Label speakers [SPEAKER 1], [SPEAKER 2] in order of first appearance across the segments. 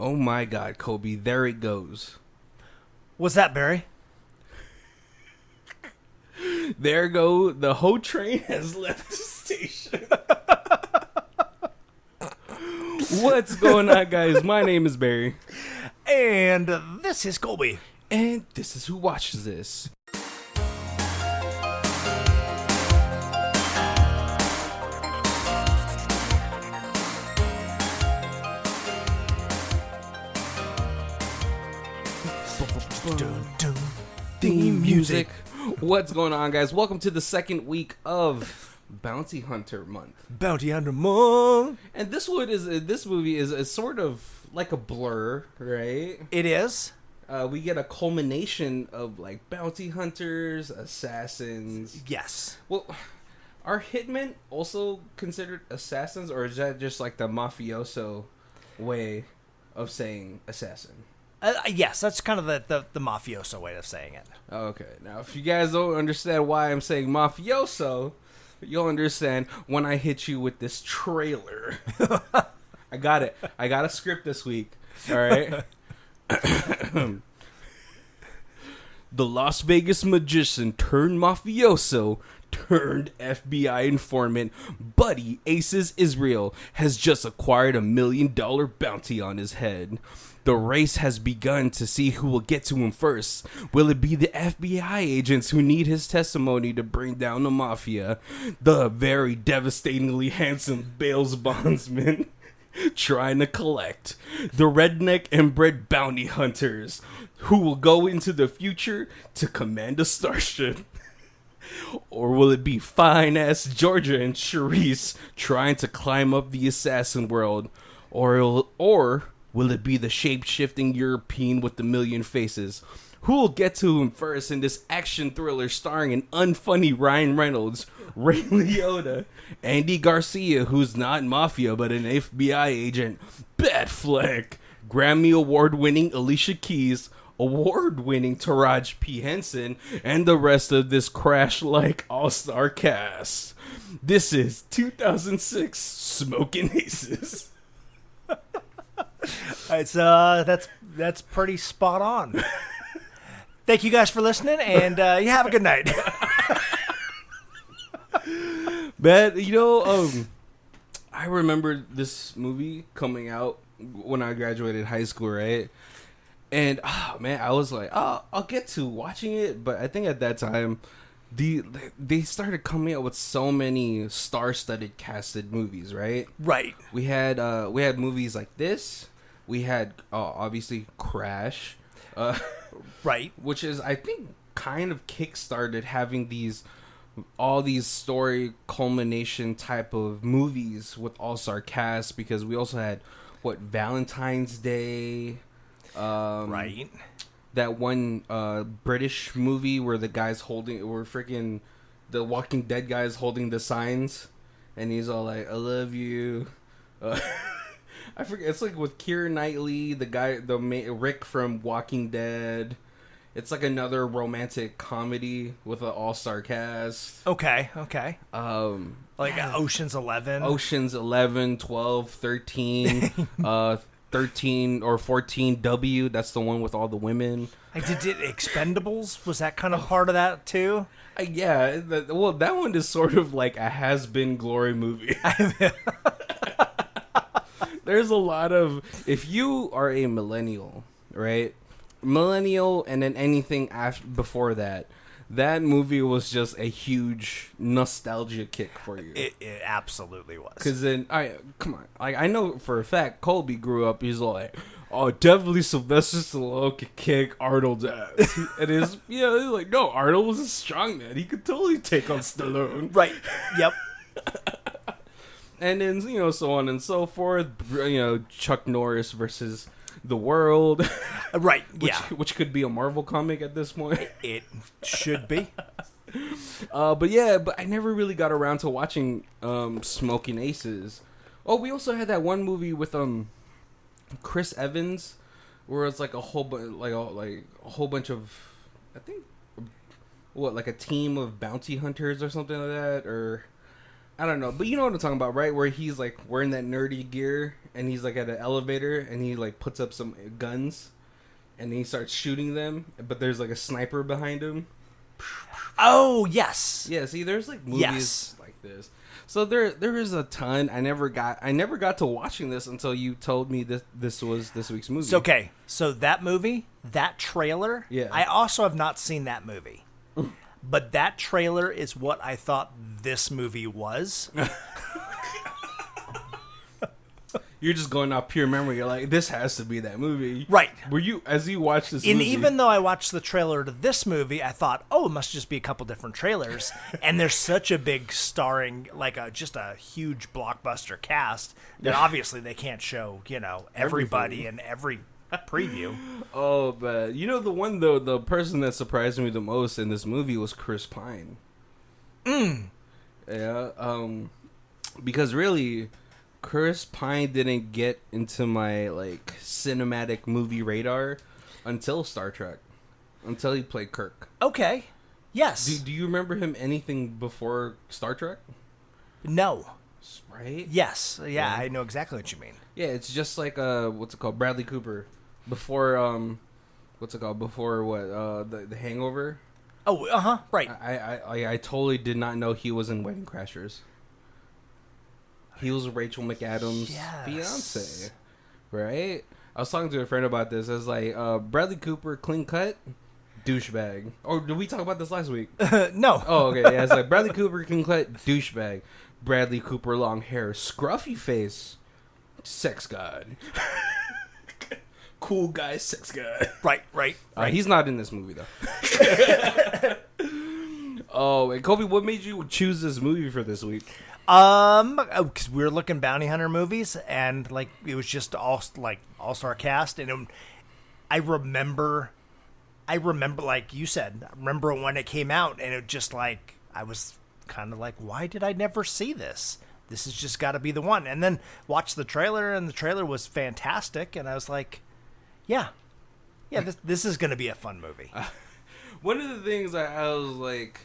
[SPEAKER 1] Oh my God, Kobe, there it goes.
[SPEAKER 2] What's that, Barry?
[SPEAKER 1] There go, the whole train has left the station. What's going on, guys? My name is Barry.
[SPEAKER 2] And this is Colby.
[SPEAKER 1] And this is Who Watches This. Theme music. What's going on, guys? Welcome to the second week of Bounty Hunter Month.
[SPEAKER 2] Bounty Hunter Month.
[SPEAKER 1] And this movie is sort of like a blur, right?
[SPEAKER 2] It is.
[SPEAKER 1] We get a culmination of like bounty hunters, assassins.
[SPEAKER 2] Yes.
[SPEAKER 1] Well, are hitmen also considered assassins, or is that just like the mafioso way of saying assassin?
[SPEAKER 2] Yes, that's kind of the mafioso way of saying it.
[SPEAKER 1] Okay, now if you guys don't understand why I'm saying mafioso, you'll understand when I hit you with this trailer. I got it. I got a script this week. All right. The Las Vegas magician turned mafioso turned FBI informant Buddy Aces Israel has just acquired $1 million bounty on his head. The race has begun to see who will get to him first. Will it be the FBI agents who need his testimony to bring down the mafia? The very devastatingly handsome Bales bondsman trying to collect? The redneck and bred bounty hunters who will go into the future to command a starship? Or will it be fine-ass Georgia and Charisse trying to climb up the assassin world? Or will it be the shape-shifting European with the million faces? Who will get to him first in this action thriller starring an unfunny Ryan Reynolds, Ray Liotta, Andy Garcia, who's not mafia but an FBI agent, Batfleck, Grammy Award-winning Alicia Keys, award-winning Taraji P. Henson, and the rest of this Crash-like all-star cast? This is 2006 Smoking Aces.
[SPEAKER 2] It's that's pretty spot on. Thank you guys for listening, and you have a good night.
[SPEAKER 1] Man, I remember this movie coming out when I graduated high school, right? And I was like, I'll get to watching it, but I think at that time, they started coming out with so many star-studded casted movies, right?
[SPEAKER 2] Right.
[SPEAKER 1] We had movies like this. We had obviously Crash,
[SPEAKER 2] right,
[SPEAKER 1] which is I think kind of kickstarted having all these story culmination type of movies with all-star cast, because we also had Valentine's Day.
[SPEAKER 2] Right.
[SPEAKER 1] That one British movie where the Walking Dead guy's holding the signs, and he's all like, "I love you." I forget. It's like with Keira Knightley, Rick from Walking Dead. It's like another romantic comedy with an all-star cast.
[SPEAKER 2] Okay. Like Ocean's 11,
[SPEAKER 1] 12, 13, 13 or 14W. That's the one with all the women.
[SPEAKER 2] I did Expendables. Was that kind of part of that too?
[SPEAKER 1] Yeah. That one is sort of like a has-been glory movie. There's a lot of, if you are a millennial, right? Millennial and then anything before that movie was just a huge nostalgia kick for you.
[SPEAKER 2] It absolutely was.
[SPEAKER 1] Because then, come on. Like, I know for a fact, Colby grew up, he's like, oh, definitely Sylvester Stallone could kick Arnold's ass. And he's like, no, Arnold was a strong man. He could totally take on Stallone.
[SPEAKER 2] Right. Yep.
[SPEAKER 1] And then, so on and so forth. Chuck Norris versus the world.
[SPEAKER 2] Right,
[SPEAKER 1] which could be a Marvel comic at this point.
[SPEAKER 2] It should be.
[SPEAKER 1] But I never really got around to watching Smoking Aces. Oh, we also had that one movie with Chris Evans, where it's like a whole bunch of, I think, like a team of bounty hunters or something like that, or I don't know, but you know what I'm talking about, right? Where he's like wearing that nerdy gear and he's like at an elevator and he like puts up some guns and then he starts shooting them, but there's like a sniper behind him.
[SPEAKER 2] Oh, yes.
[SPEAKER 1] Yeah, see, there's like movies like this. So there is a ton. I never got to watching this until you told me that this was this week's movie.
[SPEAKER 2] So, okay, so that movie, that trailer,
[SPEAKER 1] Yeah.
[SPEAKER 2] I also have not seen that movie. But that trailer is what I thought this movie was.
[SPEAKER 1] You're just going off pure memory. You're like, this has to be that movie.
[SPEAKER 2] Right.
[SPEAKER 1] Were you, as you watched this
[SPEAKER 2] And
[SPEAKER 1] movie...
[SPEAKER 2] even though I watched the trailer to this movie, I thought, oh, it must just be a couple different trailers. And there's such a big starring, like just a huge blockbuster cast that obviously they can't show, everybody in every preview.
[SPEAKER 1] Oh, but you know the one though, the person that surprised me the most in this movie was Chris Pine. Yeah, because really, Chris Pine didn't get into my like cinematic movie radar until Star Trek, until he played Kirk.
[SPEAKER 2] Okay. Yes.
[SPEAKER 1] Do you remember him anything before Star Trek?
[SPEAKER 2] No.
[SPEAKER 1] Right?
[SPEAKER 2] Yes. Yeah, I know exactly what you mean.
[SPEAKER 1] Yeah, it's just like what's it called? Bradley Cooper. Before what's it called? Before what? The Hangover.
[SPEAKER 2] Oh, right.
[SPEAKER 1] I totally did not know he was in Wedding Crashers. He was Rachel McAdams' fiance, right? I was talking to a friend about this. I was like, Bradley Cooper, clean cut, douchebag. Or did we talk about this last week?
[SPEAKER 2] No.
[SPEAKER 1] Oh, okay. Yeah, it's like Bradley Cooper, clean cut, douchebag. Bradley Cooper, long hair, scruffy face, sex god. Cool guy, sex guy.
[SPEAKER 2] Right.
[SPEAKER 1] He's not in this movie though. Oh, and Kobe, what made you choose this movie for this week?
[SPEAKER 2] Because we were looking bounty hunter movies, and like it was just all-star cast, and I remember like you said, I remember when it came out, and it just like I was kind of like, why did I never see this? This has just got to be the one. And then watched the trailer, and the trailer was fantastic, and I was like, yeah, this is going to be a fun movie.
[SPEAKER 1] One of the things I was like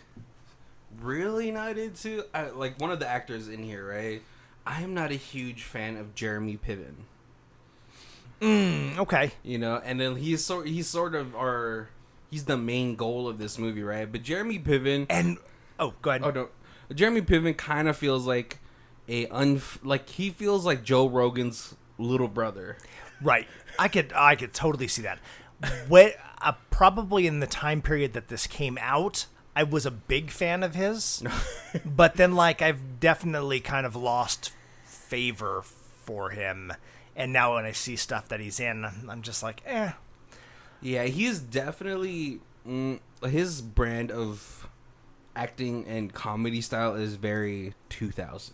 [SPEAKER 1] really not into, like one of the actors in here, right? I am not a huge fan of Jeremy Piven.
[SPEAKER 2] Okay.
[SPEAKER 1] And then he's sort of he's the main goal of this movie, right? But Jeremy Piven
[SPEAKER 2] and go ahead.
[SPEAKER 1] Oh no, Jeremy Piven kind of feels like he feels like Joe Rogan's little brother.
[SPEAKER 2] Right. I could totally see that. Probably in the time period that this came out, I was a big fan of his, but then like I've definitely kind of lost favor for him, and now when I see stuff that he's in, I'm just like, eh.
[SPEAKER 1] Yeah, he's definitely his brand of acting and comedy style is very 2000s.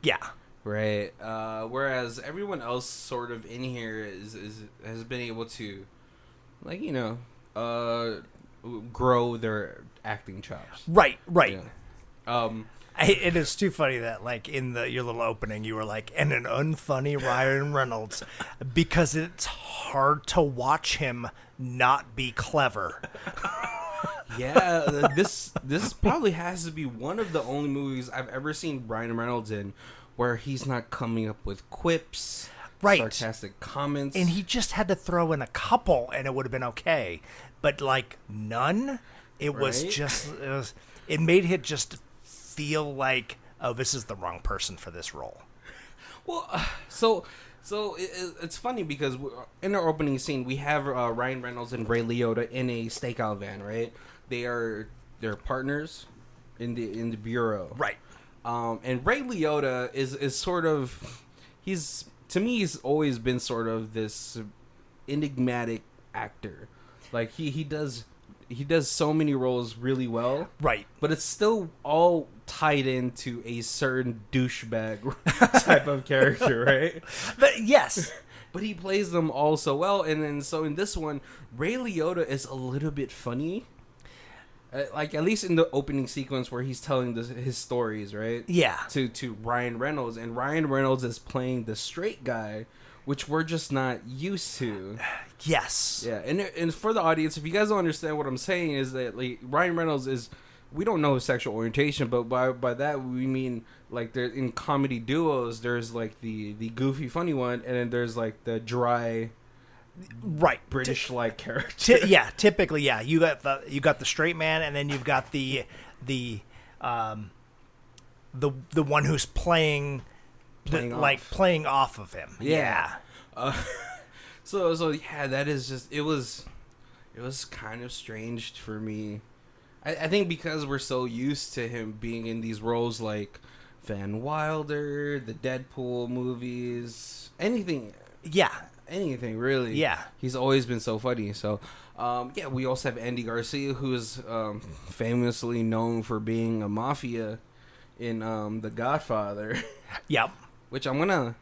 [SPEAKER 2] Yeah.
[SPEAKER 1] Right. Whereas everyone else sort of in here has been able to, like, grow their acting chops.
[SPEAKER 2] Right.
[SPEAKER 1] Yeah.
[SPEAKER 2] It is too funny that like in your little opening you were like, and an unfunny Ryan Reynolds, because it's hard to watch him not be clever.
[SPEAKER 1] Yeah, this probably has to be one of the only movies I've ever seen Ryan Reynolds in where he's not coming up with quips, sarcastic comments.
[SPEAKER 2] And he just had to throw in a couple and it would have been okay. But like none, it was just, it made it just feel like, oh, this is the wrong person for this role.
[SPEAKER 1] Well, so it's funny because in our opening scene, we have Ryan Reynolds and Ray Liotta in a stakeout van, right? They're partners in the bureau.
[SPEAKER 2] Right.
[SPEAKER 1] And Ray Liotta is sort of, he's always been sort of this enigmatic actor. Like he does so many roles really well.
[SPEAKER 2] Right.
[SPEAKER 1] But it's still all tied into a certain douchebag type of character, right?
[SPEAKER 2] But yes.
[SPEAKER 1] But he plays them all so well. And then so in this one, Ray Liotta is a little bit funny. Like at least in the opening sequence where he's telling his stories, right?
[SPEAKER 2] Yeah.
[SPEAKER 1] To Ryan Reynolds, and Ryan Reynolds is playing the straight guy, which we're just not used to.
[SPEAKER 2] Yes.
[SPEAKER 1] Yeah, and for the audience, if you guys don't understand what I'm saying, is that like Ryan Reynolds is we don't know his sexual orientation, but by that we mean like there in comedy duos, there's like the goofy funny one, and then there's like the dry,
[SPEAKER 2] right,
[SPEAKER 1] British like character.
[SPEAKER 2] Typically, yeah. You got the straight man, and then you've got the one who's playing off of him.
[SPEAKER 1] Yeah. So yeah, that is just it was kind of strange for me. I think because we're so used to him being in these roles like Van Wilder, the Deadpool movies, anything.
[SPEAKER 2] Yeah.
[SPEAKER 1] Anything, really.
[SPEAKER 2] Yeah.
[SPEAKER 1] He's always been so funny. So, we also have Andy Garcia, who is famously known for being a mafia in The Godfather.
[SPEAKER 2] Yep.
[SPEAKER 1] Which I know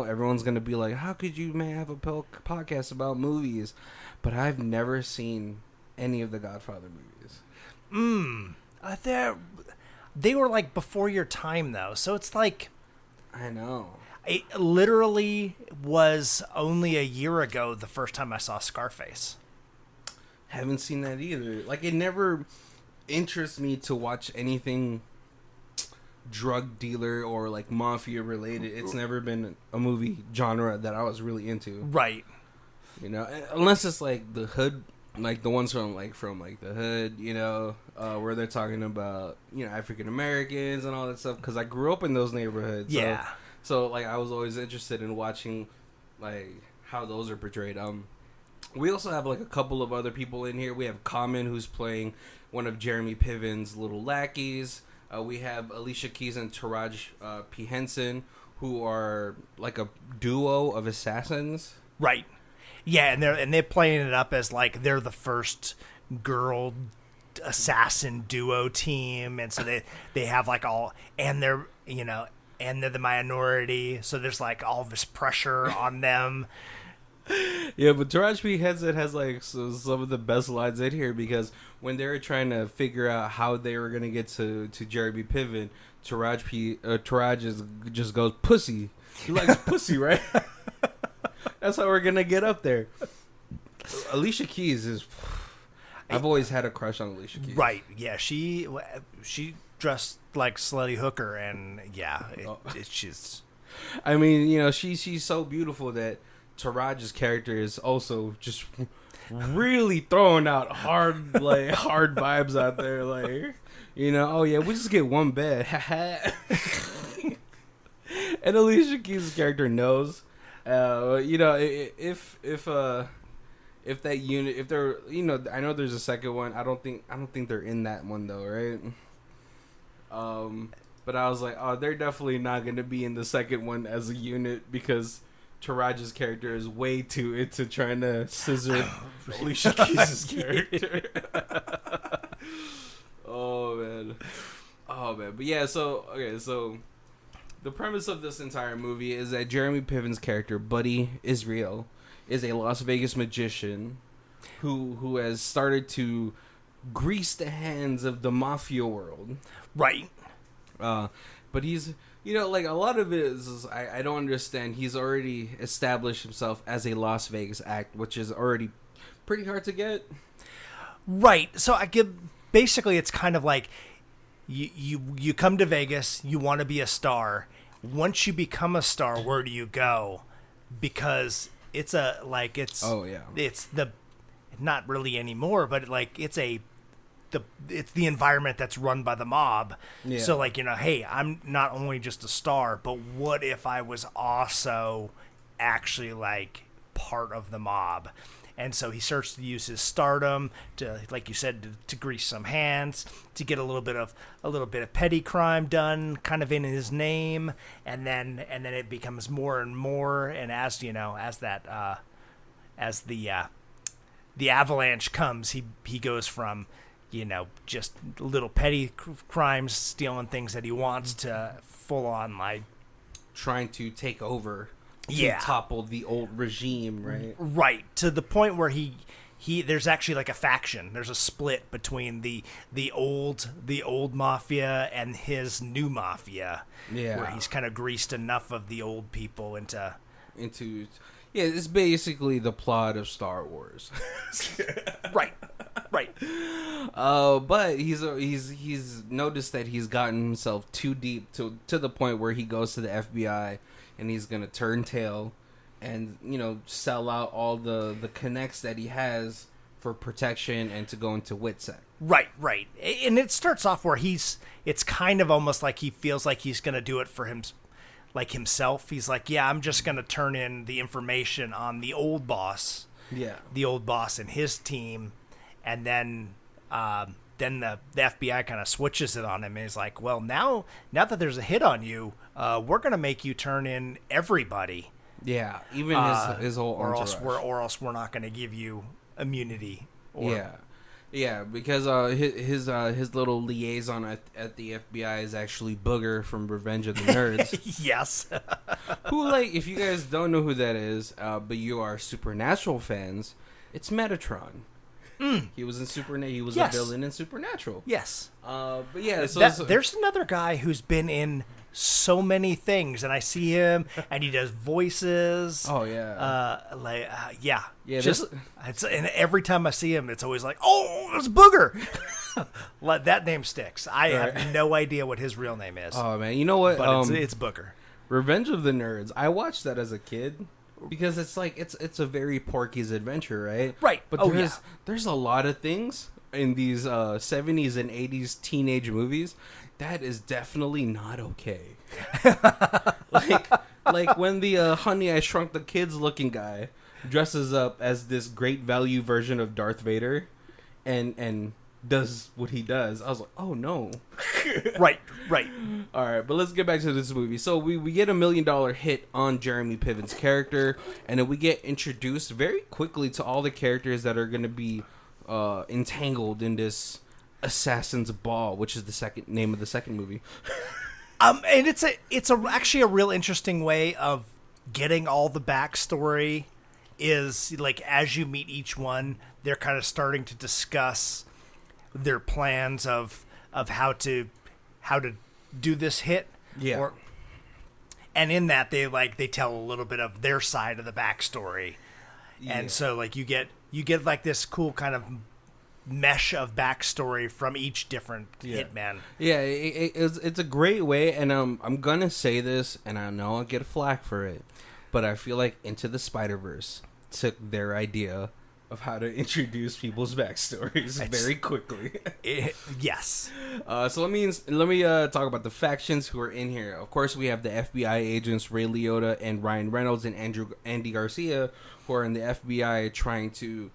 [SPEAKER 1] everyone's going to be like, how could you, man, have a podcast about movies? But I've never seen any of the Godfather movies.
[SPEAKER 2] They were like before your time, though. So it's like...
[SPEAKER 1] I know.
[SPEAKER 2] It literally was only a year ago the first time I saw Scarface.
[SPEAKER 1] Haven't seen that either. Like, it never interests me to watch anything drug dealer or like mafia related. It's never been a movie genre that I was really into.
[SPEAKER 2] Right.
[SPEAKER 1] You know, unless it's like the hood, like the ones from the hood, you know, where they're talking about, you know, African Americans and all that stuff, because I grew up in those neighborhoods.
[SPEAKER 2] Yeah.
[SPEAKER 1] So like I was always interested in watching like how those are portrayed. We also have like a couple of other people in here. We have Common, who's playing one of Jeremy Piven's little lackeys. We have Alicia Keys and Taraji P. Henson, who are like a duo of assassins.
[SPEAKER 2] Right. Yeah, and they're playing it up as like they're the first girl assassin duo team, and so they have like all, and they're, you know, and they're the minority, so there's like all this pressure on them.
[SPEAKER 1] Yeah, but Taraji P. Henson has like some of the best lines in here, because when they were trying to figure out how they were gonna get to Jeremy Piven, Taraji just goes, "Pussy." He likes pussy, right? That's how we're gonna get up there. Alicia Keys is. I've always had a crush on Alicia Keys.
[SPEAKER 2] Right? Yeah, she dressed like Slutty Hooker, and yeah, it's just.
[SPEAKER 1] I mean, you know, she's so beautiful that Taraji's character is also just really throwing out hard vibes out there, like, you know, oh yeah, we just get one bed. And Alicia Keys' character knows, you know, if that unit, if they're, you know, I know there's a second one. I don't think they're in that one though, right? But I was like, oh, they're definitely not going to be in the second one as a unit, because Taraji's character is way too into trying to scissor Alicia Keys' character. Oh man. But yeah, so the premise of this entire movie is that Jeremy Piven's character, Buddy Israel, is a Las Vegas magician who has started to grease the hands of the mafia world.
[SPEAKER 2] Right.
[SPEAKER 1] But he's, you know, like, a lot of it is I don't understand. He's already established himself as a Las Vegas act, which is already pretty hard to get.
[SPEAKER 2] Right. So basically it's kind of like you come to Vegas, you want to be a star. Once you become a star, where do you go? Because it's not really anymore, but like it's the environment that's run by the mob. Yeah. So like, you know, hey, I'm not only just a star, but what if I was also actually like part of the mob? And so he starts to use his stardom to, like you said, to grease some hands, to get a little bit of petty crime done, kind of in his name, and then it becomes more and more. And as you know, as the avalanche comes, he goes from, you know, just little petty crimes, stealing things that he wants, to full on like
[SPEAKER 1] trying to take over.
[SPEAKER 2] Yeah.
[SPEAKER 1] To topple the old regime, right?
[SPEAKER 2] Right, to the point where he there's actually like a faction. There's a split between the old mafia and his new mafia. Yeah. Where he's kind of greased enough of the old people into yeah, it's basically the plot of Star Wars. Right. Right.
[SPEAKER 1] But he's noticed that he's gotten himself too deep to the point where he goes to the FBI and he's gonna turn tail and sell out all the connects that he has for protection and to go into WITSEC.
[SPEAKER 2] Right. And it starts off where it's kind of almost like he feels like he's gonna do it for himself. He's like, yeah, I'm just gonna turn in the information on the old boss.
[SPEAKER 1] Yeah.
[SPEAKER 2] The old boss and his team, and then the FBI kind of switches it on him and he's like, well, now that there's a hit on you, we're going to make you turn in everybody.
[SPEAKER 1] Yeah, even his whole entourage.
[SPEAKER 2] Or else we're not going to give you immunity.
[SPEAKER 1] Yeah, because his little liaison at the FBI is actually Booger from Revenge of the Nerds.
[SPEAKER 2] Yes.
[SPEAKER 1] Who, like, if you guys don't know who that is, but you are Supernatural fans, it's Metatron. He was in He was a villain in Supernatural.
[SPEAKER 2] Yes.
[SPEAKER 1] But yeah,
[SPEAKER 2] there's another guy who's been in so many things, and I see him, and he does voices.
[SPEAKER 1] Oh yeah.
[SPEAKER 2] Yeah.
[SPEAKER 1] Yeah.
[SPEAKER 2] And every time I see him, it's always like, oh, it's Booger. That name sticks. I have no idea what his real name is.
[SPEAKER 1] Oh man, you know what?
[SPEAKER 2] But it's Booger.
[SPEAKER 1] Revenge of the Nerds. I watched that as a kid. Because it's like it's a very Porky's adventure, right?
[SPEAKER 2] Right.
[SPEAKER 1] But there's a lot of things in these 70s and 80s teenage movies that is definitely not okay. like when the Honey I Shrunk the Kids looking guy dresses up as this great value version of Darth Vader and does what he does. I was like, oh no.
[SPEAKER 2] Right.
[SPEAKER 1] All right, but let's get back to this movie. So we get $1 million hit on Jeremy Piven's character, and then we get introduced very quickly to all the characters that are going to be entangled in this Assassin's Ball, which is the name of the second movie.
[SPEAKER 2] And it's actually a real interesting way of getting all the backstory. Is like as you meet each one, they're kind of starting to discuss their plans of how to do this hit.
[SPEAKER 1] Yeah.
[SPEAKER 2] And in that they tell a little bit of their side of the backstory. Yeah. And so like you get like this cool kind of mesh of backstory from each different hitman.
[SPEAKER 1] Yeah, it's a great way, and I'm gonna say this, and I know I'll get flack for it, but I feel like Into the Spider-Verse took their idea of how to introduce people's backstories very quickly.
[SPEAKER 2] Yes.
[SPEAKER 1] So let me talk about the factions who are in here. Of course, we have the FBI agents Ray Liotta and Ryan Reynolds and Andy Garcia, who are in the FBI trying to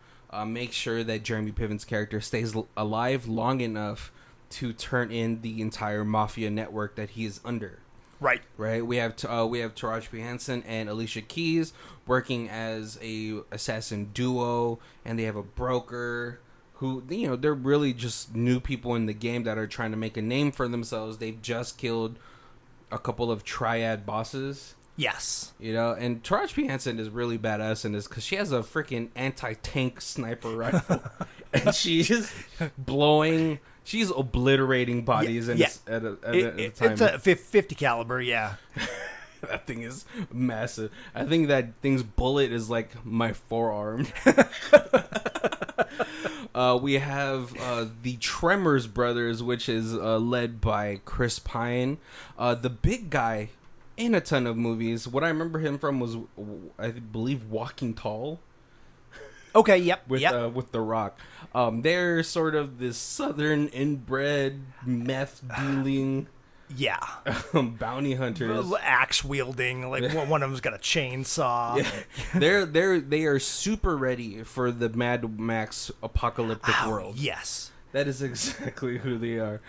[SPEAKER 1] make sure that Jeremy Piven's character stays alive long enough to turn in the entire mafia network that he is under.
[SPEAKER 2] Right.
[SPEAKER 1] We have Taraji P. Henson and Alicia Keys working as a assassin duo, and they have a broker who, they're really just new people in the game that are trying to make a name for themselves. They've just killed a couple of triad bosses.
[SPEAKER 2] Yes.
[SPEAKER 1] And Taraji P. Henson is really badass in this because she has a freaking anti-tank sniper rifle, and she's she's obliterating bodies at a time.
[SPEAKER 2] It's a 50 caliber, yeah.
[SPEAKER 1] That thing is massive. I think that thing's bullet is like my forearm. We have the Tremors brothers, which is led by Chris Pine. The big guy in a ton of movies. What I remember him from was, I believe, Walking Tall.
[SPEAKER 2] Okay, yep.
[SPEAKER 1] With The Rock. They're sort of this southern inbred meth dealing bounty hunters,
[SPEAKER 2] axe wielding, like one of them's got a chainsaw.
[SPEAKER 1] Yeah. They are super ready for the Mad Max apocalyptic world.
[SPEAKER 2] Yes.
[SPEAKER 1] That is exactly who they are.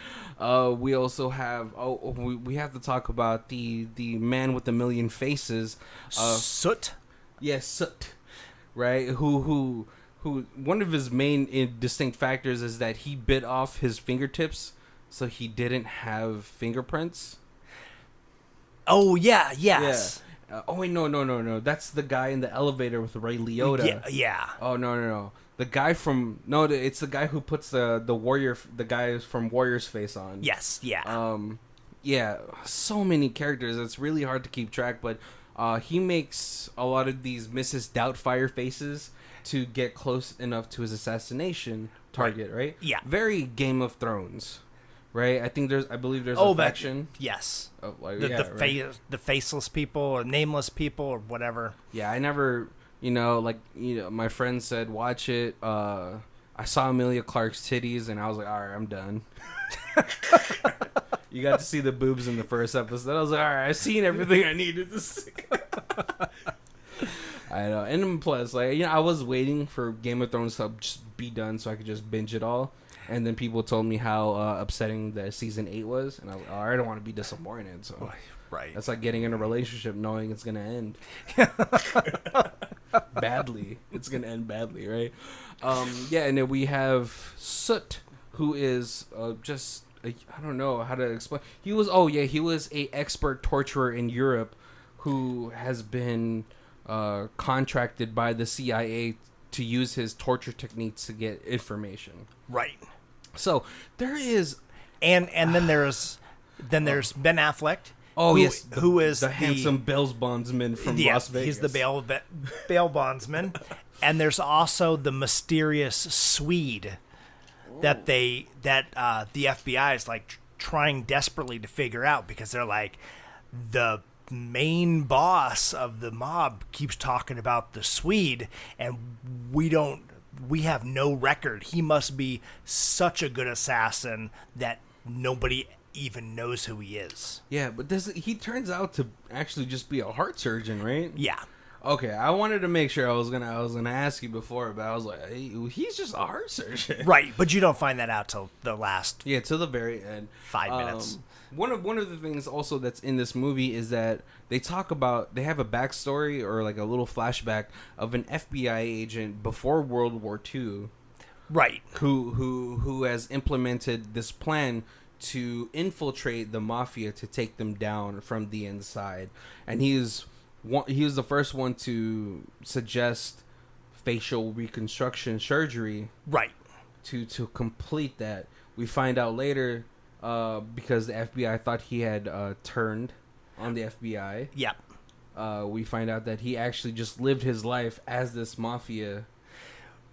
[SPEAKER 1] We also have we have to talk about the man with a million faces,
[SPEAKER 2] Soot.
[SPEAKER 1] Yes, Soot. Right, who one of his main distinct factors is that he bit off his fingertips so he didn't have fingerprints.
[SPEAKER 2] Oh yeah, yes.
[SPEAKER 1] Yeah. Oh wait, no. That's the guy in the elevator with Ray Liotta.
[SPEAKER 2] Yeah.
[SPEAKER 1] Oh no. The guy it's the guy who puts the guy from Warrior's face on.
[SPEAKER 2] Yes, yeah.
[SPEAKER 1] Yeah, so many characters. It's really hard to keep track, but He makes a lot of these Mrs. Doubtfire faces to get close enough to his assassination target, right?
[SPEAKER 2] Yeah.
[SPEAKER 1] Very Game of Thrones, right? I believe there's
[SPEAKER 2] Oh,
[SPEAKER 1] a faction.
[SPEAKER 2] Yes.
[SPEAKER 1] Oh, like,
[SPEAKER 2] The faceless people or nameless people or whatever.
[SPEAKER 1] Yeah, I never, my friend said, watch it. I saw Amelia Clark's titties, and I was like, all right, I'm done. You got to see the boobs in the first episode. I was like, all right, I've seen everything I needed to see. I know. And plus, I was waiting for Game of Thrones to just be done so I could just binge it all. And then people told me how upsetting the season 8 was. And I was like, I don't want to be disappointed. So
[SPEAKER 2] Right.
[SPEAKER 1] that's like getting in a relationship knowing it's going to end badly. It's going to end badly, right? And then we have Soot, who is I don't know how to explain. He was a expert torturer in Europe who has been contracted by the CIA to use his torture techniques to get information.
[SPEAKER 2] Right.
[SPEAKER 1] So there is,
[SPEAKER 2] and then there's Ben Affleck.
[SPEAKER 1] Oh, yes.
[SPEAKER 2] Who is
[SPEAKER 1] the handsome bail bondsman from Las Vegas.
[SPEAKER 2] He's the bail bondsman. And there's also the mysterious Swede that the FBI is like trying desperately to figure out, because they're like, the main boss of the mob keeps talking about the Swede, and we have no record. He must be such a good assassin that nobody even knows who he is.
[SPEAKER 1] Yeah, but he turns out to actually just be a heart surgeon, right?
[SPEAKER 2] Yeah.
[SPEAKER 1] Okay, I wanted to make sure. I was gonna ask you before, but I was like, hey, he's just a heart surgeon,
[SPEAKER 2] right? But you don't find that out till the last,
[SPEAKER 1] till the very end,
[SPEAKER 2] 5 minutes.
[SPEAKER 1] One of the things also that's in this movie is that they have a backstory or like a little flashback of an FBI agent before World War II,
[SPEAKER 2] right?
[SPEAKER 1] Who has implemented this plan to infiltrate the mafia to take them down from the inside, and he was the first one to suggest facial reconstruction surgery,
[SPEAKER 2] right? To
[SPEAKER 1] complete that. We find out later, because the FBI thought he had turned on the FBI.
[SPEAKER 2] Yeah.
[SPEAKER 1] We find out that he actually just lived his life as this mafia.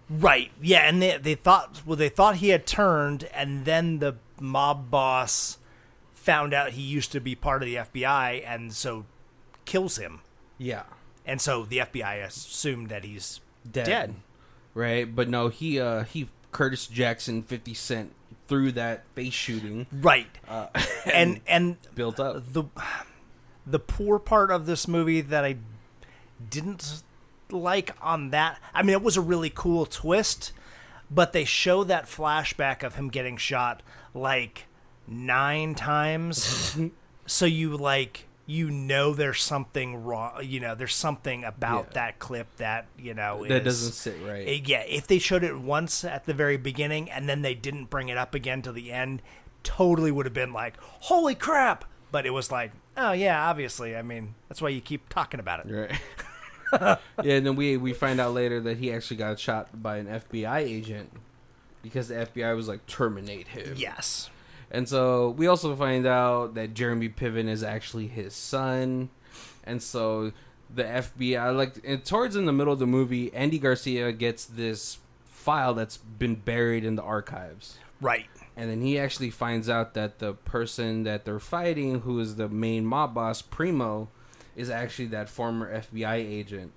[SPEAKER 2] Right. Yeah, and they thought he had turned, and then the mob boss found out he used to be part of the FBI, and so kills him.
[SPEAKER 1] Yeah.
[SPEAKER 2] And so the FBI assumed that he's
[SPEAKER 1] dead. Right? But no, he Curtis Jackson 50 Cent through that face shooting.
[SPEAKER 2] Right. And
[SPEAKER 1] built up.
[SPEAKER 2] The poor part of this movie that I didn't like on that, I mean, it was a really cool twist, but they show that flashback of him getting shot like 9 times. So there's something wrong. There's something about that clip that,
[SPEAKER 1] that doesn't sit right.
[SPEAKER 2] If they showed it once at the very beginning and then they didn't bring it up again till the end, totally would have been like, holy crap. But it was like, oh yeah, obviously. I mean, that's why you keep talking about it.
[SPEAKER 1] Right. Yeah, and then we find out later that he actually got shot by an FBI agent because the FBI was like, terminate him.
[SPEAKER 2] Yes.
[SPEAKER 1] And so we also find out that Jeremy Piven is actually his son. And so the FBI, towards in the middle of the movie, Andy Garcia gets this file that's been buried in the archives.
[SPEAKER 2] Right.
[SPEAKER 1] And then he actually finds out that the person that they're fighting, who is the main mob boss, Primo, is actually that former FBI agent.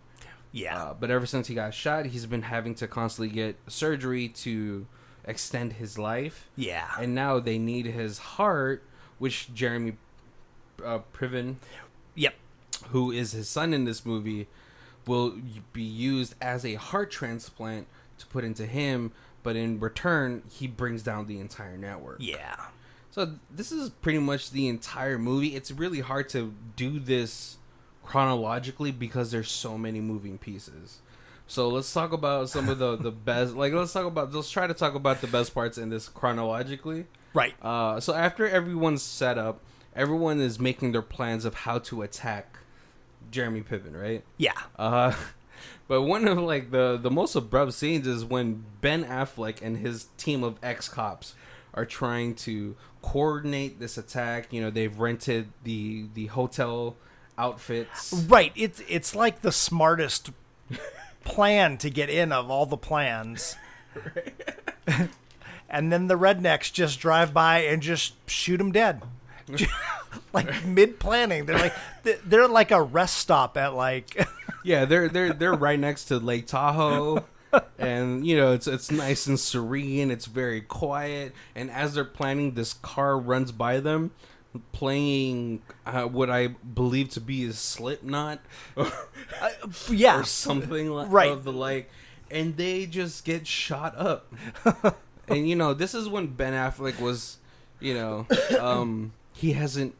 [SPEAKER 2] Yeah.
[SPEAKER 1] But ever since he got shot, he's been having to constantly get surgery to extend his life.
[SPEAKER 2] Yeah.
[SPEAKER 1] And now they need his heart, which Jeremy Piven,
[SPEAKER 2] yep,
[SPEAKER 1] who is his son in this movie, will be used as a heart transplant to put into him, but in return he brings down the entire network.
[SPEAKER 2] Yeah.
[SPEAKER 1] So this is pretty much the entire movie. It's really hard to do this chronologically because there's so many moving pieces. So let's talk about some of the best. Let's try to talk about the best parts in this chronologically.
[SPEAKER 2] Right.
[SPEAKER 1] So after everyone's set up, everyone is making their plans of how to attack Jeremy Piven, right?
[SPEAKER 2] Yeah.
[SPEAKER 1] But one of the most abrupt scenes is when Ben Affleck and his team of ex-cops are trying to coordinate this attack. They've rented the hotel outfits.
[SPEAKER 2] Right. It's like the smartest plan to get in of all the plans. Right. And then the rednecks just drive by and just shoot them dead. Like mid-planning. They're like a rest stop at like...
[SPEAKER 1] Yeah, they're right next to Lake Tahoe. And, you know, it's nice and serene. It's very quiet. And as they're planning, this car runs by them, playing what I believe to be a Slipknot,
[SPEAKER 2] yeah,
[SPEAKER 1] or something
[SPEAKER 2] right.
[SPEAKER 1] of the like, and they just get shot up. And you know, this is when Ben Affleck was, you know, he hadn't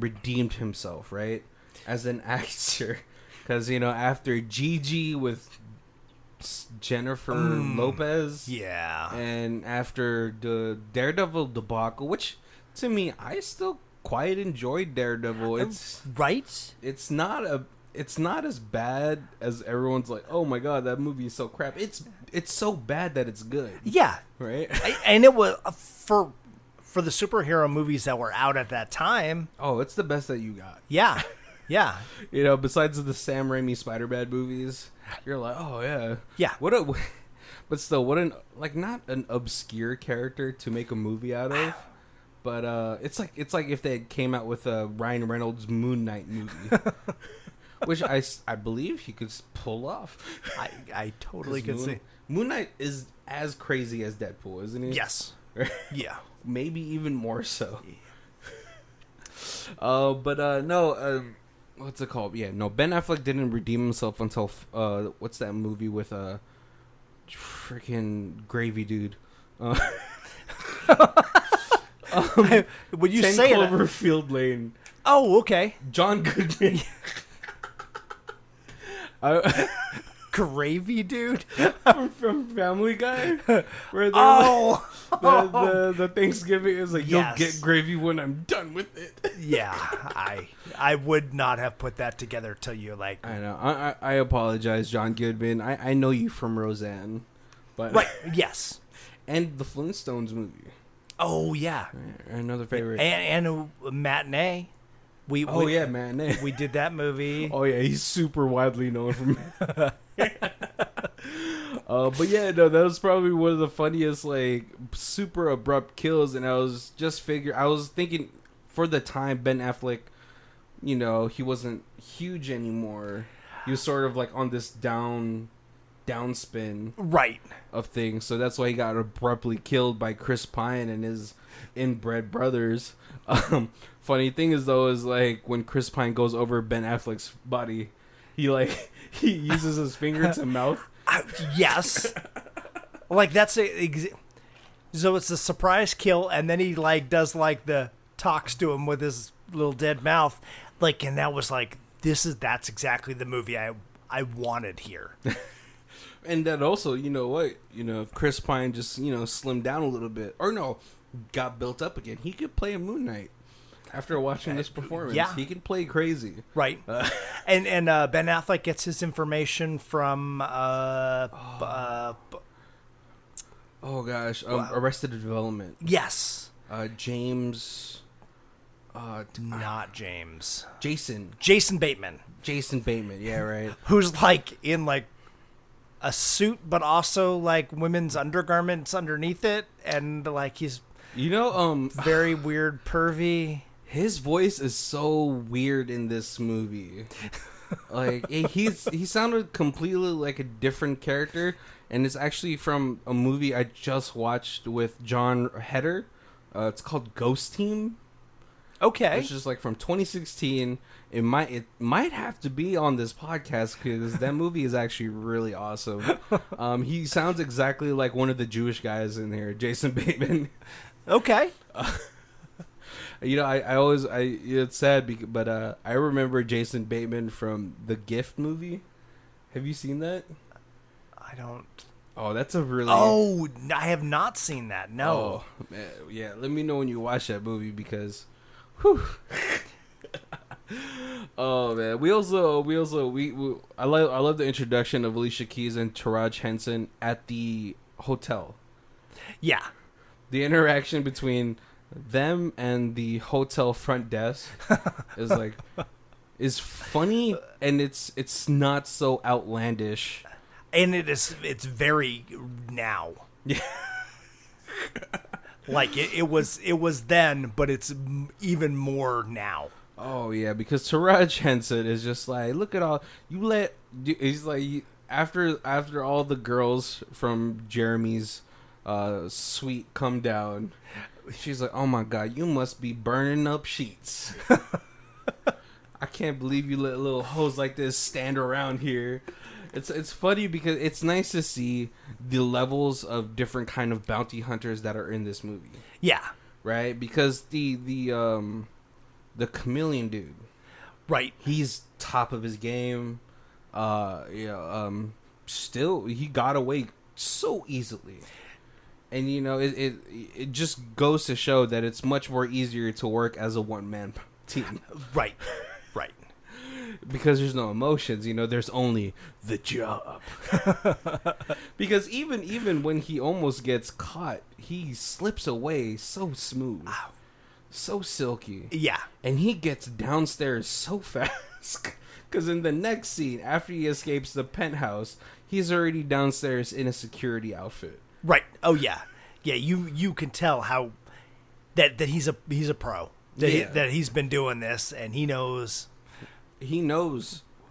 [SPEAKER 1] redeemed himself, right, as an actor, because you know, after Gigi with Jennifer Lopez,
[SPEAKER 2] yeah,
[SPEAKER 1] and after the Daredevil debacle, which to me, I still quite enjoyed Daredevil. It's
[SPEAKER 2] right.
[SPEAKER 1] It's not as bad as everyone's like. Oh my god, that movie is so crap. It's so bad that it's good.
[SPEAKER 2] Yeah,
[SPEAKER 1] right.
[SPEAKER 2] And it was for the superhero movies that were out at that time.
[SPEAKER 1] Oh, it's the best that you got.
[SPEAKER 2] Yeah, yeah.
[SPEAKER 1] You know, besides the Sam Raimi Spider-Man movies, you're like, oh yeah,
[SPEAKER 2] yeah.
[SPEAKER 1] But still, what like not an obscure character to make a movie out of. But it's like if they came out with a Ryan Reynolds Moon Knight movie, which I believe he could pull off.
[SPEAKER 2] I totally could see.
[SPEAKER 1] Moon Knight is as crazy as Deadpool, isn't he?
[SPEAKER 2] Yes. Yeah.
[SPEAKER 1] Maybe even more so. No. What's it called? Yeah, no. Ben Affleck didn't redeem himself until what's that movie with freaking Gravy Dude?
[SPEAKER 2] When you
[SPEAKER 1] 10
[SPEAKER 2] say
[SPEAKER 1] Cloverfield Lane.
[SPEAKER 2] Oh, okay.
[SPEAKER 1] John Goodman.
[SPEAKER 2] Gravy Dude
[SPEAKER 1] from Family Guy, where the Thanksgiving is like,
[SPEAKER 2] yes.
[SPEAKER 1] You'll get gravy when I'm done with it.
[SPEAKER 2] Yeah, I would not have put that together till you like.
[SPEAKER 1] I know. I apologize, John Goodman. I know you from Roseanne, but
[SPEAKER 2] right. Yes,
[SPEAKER 1] and the Flintstones movie.
[SPEAKER 2] Oh yeah,
[SPEAKER 1] another favorite.
[SPEAKER 2] And a Matinee.
[SPEAKER 1] Matinee.
[SPEAKER 2] We did that movie.
[SPEAKER 1] Oh yeah, he's super widely known from. But yeah, no, that was probably one of the funniest, like, super abrupt kills. And I was thinking, for the time, Ben Affleck, you know, he wasn't huge anymore. He was sort of like on this downspin
[SPEAKER 2] right
[SPEAKER 1] of things, so that's why he got abruptly killed by Chris Pine and his inbred brothers. Funny thing is though, is like when Chris Pine goes over Ben Affleck's body, he uses his finger to mouth.
[SPEAKER 2] Yes, like that's so it's a surprise kill, and then he like does like the talks to him with his little dead mouth, like, and that was like that's exactly the movie I wanted here.
[SPEAKER 1] And then also, you know what? You know, if Chris Pine just, you know, slimmed down a little bit, or no, got built up again, he could play a Moon Knight. After watching this performance,
[SPEAKER 2] yeah.
[SPEAKER 1] He can play crazy.
[SPEAKER 2] Right. And Ben Affleck gets his information from...
[SPEAKER 1] Arrested Development.
[SPEAKER 2] Yes.
[SPEAKER 1] James...
[SPEAKER 2] not James.
[SPEAKER 1] Jason
[SPEAKER 2] Bateman.
[SPEAKER 1] Jason Bateman, yeah, right.
[SPEAKER 2] Who's like in like a suit, but also like women's undergarments underneath it, and like he's,
[SPEAKER 1] you know,
[SPEAKER 2] very weird, pervy.
[SPEAKER 1] His voice is so weird in this movie. Like he sounded completely like a different character, and it's actually from a movie I just watched with John Heder. It's called Ghost Team.
[SPEAKER 2] Okay.
[SPEAKER 1] Which is like from 2016. It might have to be on this podcast because that movie is actually really awesome. He sounds exactly like one of the Jewish guys in here, Jason Bateman.
[SPEAKER 2] Okay.
[SPEAKER 1] You know, it's sad, but I remember Jason Bateman from the Gift movie. Have you seen that?
[SPEAKER 2] I don't.
[SPEAKER 1] Oh, that's a really...
[SPEAKER 2] Oh, I have not seen that. No.
[SPEAKER 1] Oh, man, yeah, let me know when you watch that movie because... Whew. Oh man, I love the introduction of Alicia Keys and Taraji Henson at the hotel.
[SPEAKER 2] Yeah,
[SPEAKER 1] the interaction between them and the hotel front desk is like, is funny, and it's not so outlandish.
[SPEAKER 2] And it's very now.
[SPEAKER 1] Yeah.
[SPEAKER 2] Like it was then, but it's even more now.
[SPEAKER 1] Oh yeah, because Taraji Henson is just like, look at all you let. He's like, after all the girls from Jeremy's suite come down, she's like, oh my god, you must be burning up sheets. I can't believe you let little hoes like this stand around here. It's funny because it's nice to see the levels of different kind of bounty hunters that are in this movie.
[SPEAKER 2] Yeah.
[SPEAKER 1] Right? Because the chameleon dude.
[SPEAKER 2] Right.
[SPEAKER 1] He's top of his game. Still he got away so easily. And it just goes to show that it's much more easier to work as a one-man team.
[SPEAKER 2] Right. Right.
[SPEAKER 1] Because there's no emotions, there's only the job. Because even when he almost gets caught, he slips away so smooth. Wow. So silky.
[SPEAKER 2] Yeah.
[SPEAKER 1] And he gets downstairs so fast. Because in the next scene, after he escapes the penthouse, he's already downstairs in a security outfit.
[SPEAKER 2] Right. Oh yeah. Yeah, you can tell how that he's a pro. That he's been doing this and he knows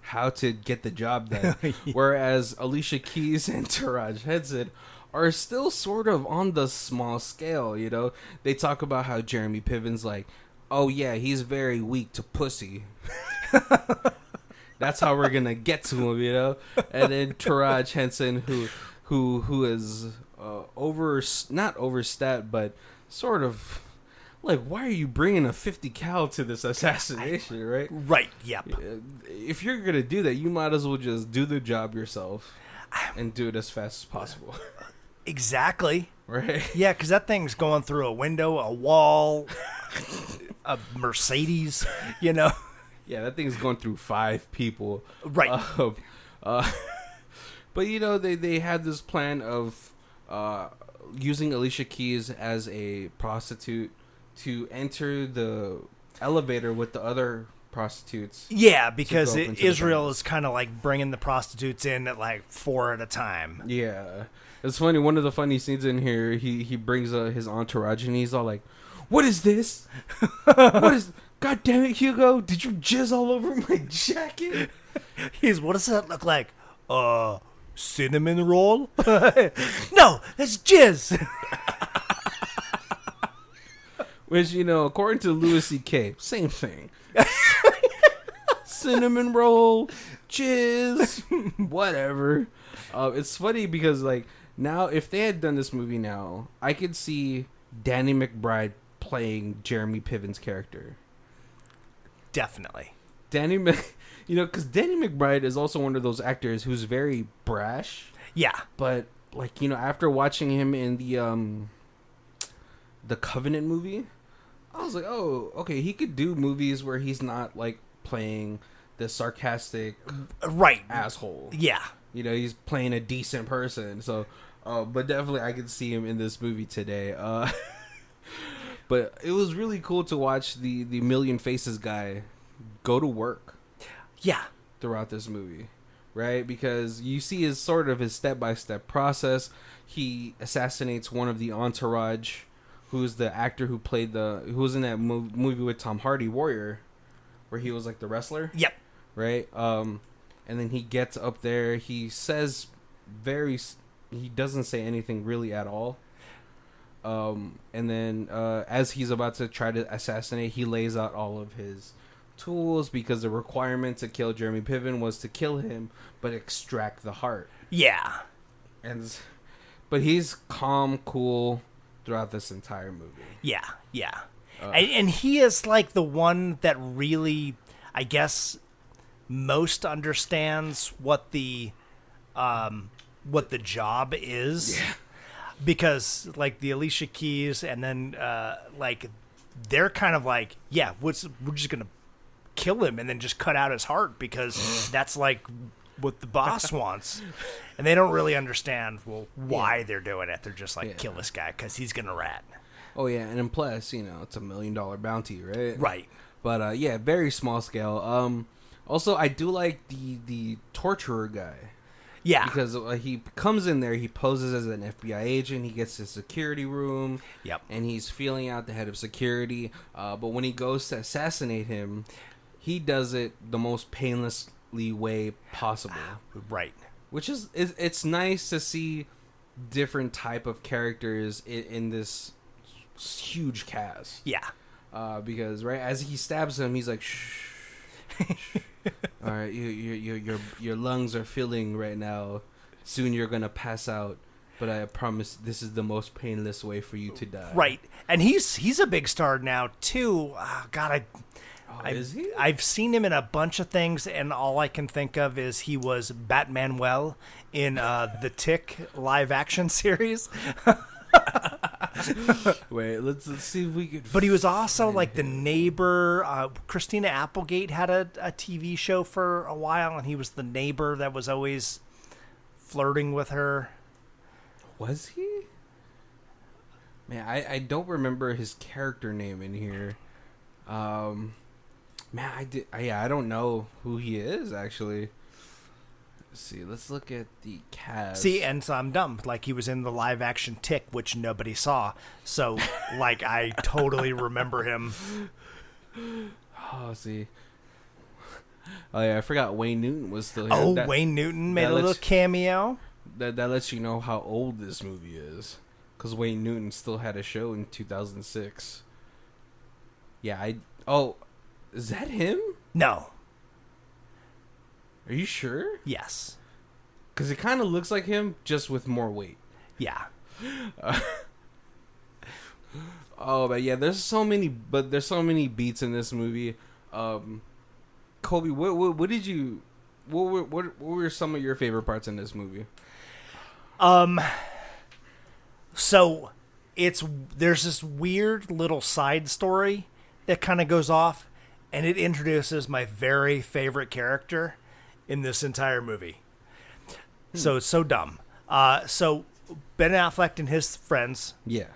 [SPEAKER 2] how to get the job done. Yeah. Whereas Alicia Keys and Taraji Henson are still sort of on the small scale, They talk about how Jeremy Piven's like, oh yeah, he's very weak to pussy. That's how we're gonna get to him, And then Taraji Henson, who is not overstepped, but sort of like, why are you bringing a 50 cal to this assassination, right? Right. Yep.
[SPEAKER 1] If you're gonna do that, you might as well just do the job yourself and do it as fast as possible.
[SPEAKER 2] Exactly.
[SPEAKER 1] Right.
[SPEAKER 2] Yeah, because that thing's going through a window, a wall, a Mercedes.
[SPEAKER 1] Yeah, that thing's going through 5 people.
[SPEAKER 2] Right.
[SPEAKER 1] But they had this plan of using Alicia Keys as a prostitute to enter the elevator with the other prostitutes.
[SPEAKER 2] Yeah, because Israel is kind of like bringing the prostitutes in at like 4 at a time.
[SPEAKER 1] Yeah. It's funny, one of the funny scenes in here, he brings his entourage and he's all like, what is this? God damn it, Hugo, did you jizz all over my jacket?
[SPEAKER 2] What does that look like? Cinnamon roll? No, that's jizz.
[SPEAKER 1] Which, according to Louis C.K., same thing. Cinnamon roll, jizz, whatever. It's funny because, like, now, if they had done this movie now, I could see Danny McBride playing Jeremy Piven's character.
[SPEAKER 2] Definitely.
[SPEAKER 1] Because Danny McBride is also one of those actors who's very brash.
[SPEAKER 2] Yeah.
[SPEAKER 1] But, like, after watching him in the Covenant movie, I was like, oh, okay, he could do movies where he's not, like, playing the sarcastic asshole.
[SPEAKER 2] Yeah.
[SPEAKER 1] He's playing a decent person. So, but definitely I could see him in this movie today. But it was really cool to watch the Million Faces guy go to work.
[SPEAKER 2] Yeah.
[SPEAKER 1] Throughout this movie, right? Because you see his step-by-step process. He assassinates one of the entourage, who's the actor who was in that movie with Tom Hardy, Warrior, where he was like the wrestler.
[SPEAKER 2] Yep.
[SPEAKER 1] Right? And then he gets up there. He says he doesn't say anything really at all. And then as he's about to try to assassinate, he lays out all of his tools because the requirement to kill Jeremy Piven was to kill him but extract the heart.
[SPEAKER 2] Yeah.
[SPEAKER 1] But he's calm, cool throughout this entire movie.
[SPEAKER 2] Yeah. And he is like the one that really, I guess, most understands what the job is. Yeah. Because like the Alicia Keys and then like they're kind of like, yeah, we're just gonna kill him and then just cut out his heart because that's like what the boss wants. And they don't really understand why they're doing it. They're just like, kill this guy because he's gonna rat.
[SPEAKER 1] Oh yeah, and then plus, it's $1 million bounty, right?
[SPEAKER 2] Right.
[SPEAKER 1] But yeah, very small scale. Also, I do like the torturer guy.
[SPEAKER 2] Yeah.
[SPEAKER 1] Because he comes in there, he poses as an FBI agent, he gets his security room,
[SPEAKER 2] Yep.
[SPEAKER 1] and he's feeling out the head of security. But when he goes to assassinate him, he does it the most painlessly way possible.
[SPEAKER 2] Right.
[SPEAKER 1] Which is it's nice to see different type of characters in this huge cast.
[SPEAKER 2] Yeah.
[SPEAKER 1] Because right as he stabs him, he's like, shh. All right, your lungs are filling right now. Soon you're gonna pass out, but I promise this is the most painless way for you to die.
[SPEAKER 2] Right, and he's a big star now too. God,
[SPEAKER 1] is he?
[SPEAKER 2] I've seen him in a bunch of things, and all I can think of is he was Batmanuel in the Tick live action series.
[SPEAKER 1] Wait, let's see if we could.
[SPEAKER 2] But he was also like the neighbor. Christina Applegate had a TV show for a while, and he was the neighbor that was always flirting with her.
[SPEAKER 1] Was he? Man, I don't remember his character name in here. Man, I don't know who he is actually. Let's see, let's look at the cast.
[SPEAKER 2] See, and so I'm dumb. Like, he was in the live-action Tick, which nobody saw. So, like, I totally remember him.
[SPEAKER 1] Oh, see. Oh, yeah, I forgot Wayne Newton was still here.
[SPEAKER 2] Oh, Wayne Newton made a little cameo.
[SPEAKER 1] That lets you know how old this movie is. Because Wayne Newton still had a show in 2006. Yeah, Oh, is that him?
[SPEAKER 2] No.
[SPEAKER 1] Are you sure?
[SPEAKER 2] Yes.
[SPEAKER 1] Because it kind of looks like him, just with more weight.
[SPEAKER 2] Yeah.
[SPEAKER 1] Oh, but yeah, there's so many beats in this movie. Colby, what did you? What were some of your favorite parts in this movie?
[SPEAKER 2] So there's this weird little side story that kind of goes off, and it introduces my very favorite character in this entire movie. So it's so dumb. So Ben Affleck and his friends,
[SPEAKER 1] Yeah.